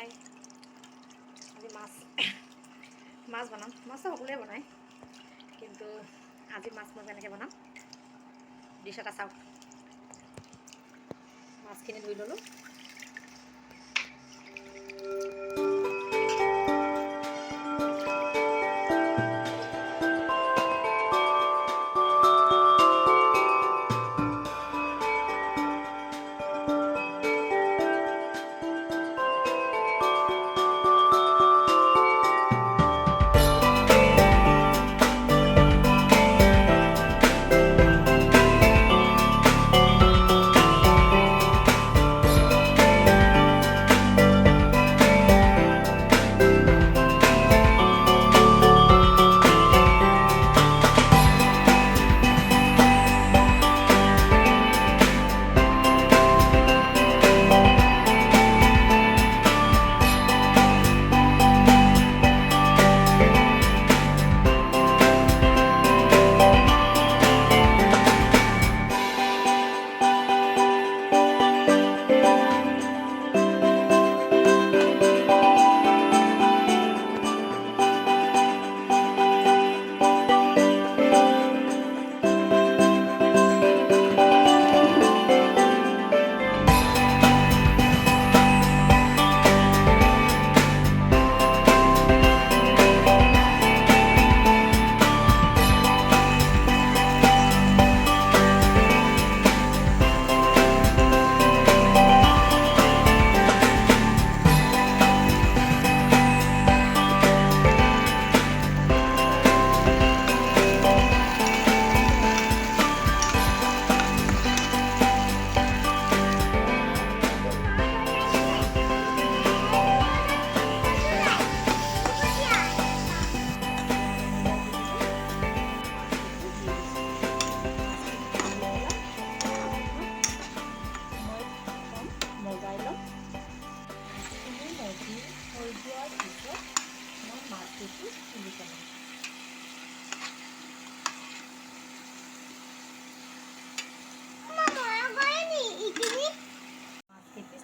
হাই আজি মাছ মাছ বনাম। মাছটো সকলোৱে বনায়, কিন্তু আজি মাছ মই কেনেকৈ বনাম ডিছ এটা চাওক। মাছখিনি ধুই ল'লোঁ।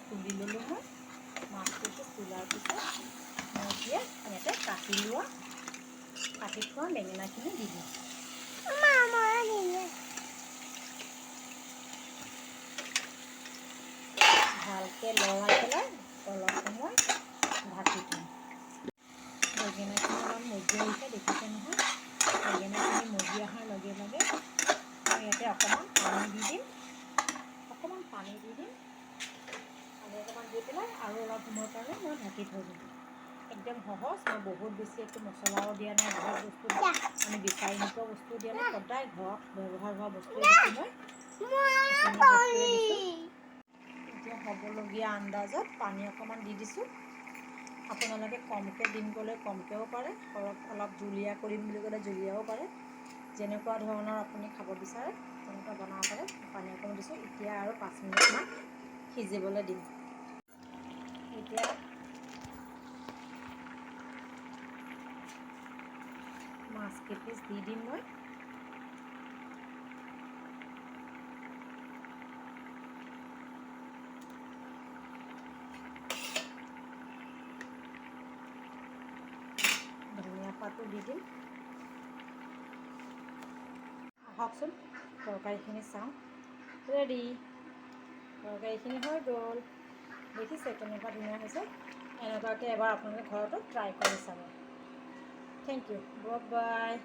তুলি ল'লোঁ মই। মাছটো তোলাৰ পিছত মই এতিয়া ইয়াতে কাটি থোৱা বেঙেনাখিনি দি দিওঁ। ভালকৈ লৰাই পেলাই অলপ সময় ঢাকি থওঁ। বেঙেনাখিনি অলপ মজি আহিছে, দেখিছে নহয়? বেঙেনাখিনি মজি অহাৰ লগে লগে মই ইয়াতে অকণমান পানী দি দিম। পানী অকণমান দি পেলাই আৰু অলপ সময়ৰ কাৰণে মই ঢাকি থৈ দিম। একদম সহজ, মই বহুত বেছি একো মছলাও দিয়া নাই, বহুত বস্তু আমি বিচাৰি নোপোৱা বস্তু দিয়া নাই, সদায় ঘৰত ব্যৱহাৰ হোৱা বস্তুৱে দিছোঁ মই। এতিয়া হ'বলগীয়া আন্দাজত পানী অকণমান দি দিছোঁ। আপোনালোকে কমকৈ দিম ক'লে কমকৈও পাৰে, অলপ জুলীয়া কৰিম বুলি ক'লে জুলীয়াও পাৰে। যেনেকুৱা ধৰণৰ আপুনি খাব বিচাৰে তেনেকুৱা বনাব পাৰে। পানী অকণমান দিছোঁ। এতিয়া আৰু 5 মিনিটমান সিজিবলৈ দিম। এতিয়া মাছ কেইপিচ দি দিম মই। ধনিয়া পাতো দি দিম। আহকচোন তৰকাৰীখিনি চাওঁ। ৰেডি, তৰকাৰীখিনি হৈ গ'ল। দেখিছে কেনেকুৱা ধুনীয়া হৈছে? এনেকুৱাকৈ এবাৰ আপোনালোকে ঘৰতো ট্ৰাই কৰি চাব। Thank you, bye by.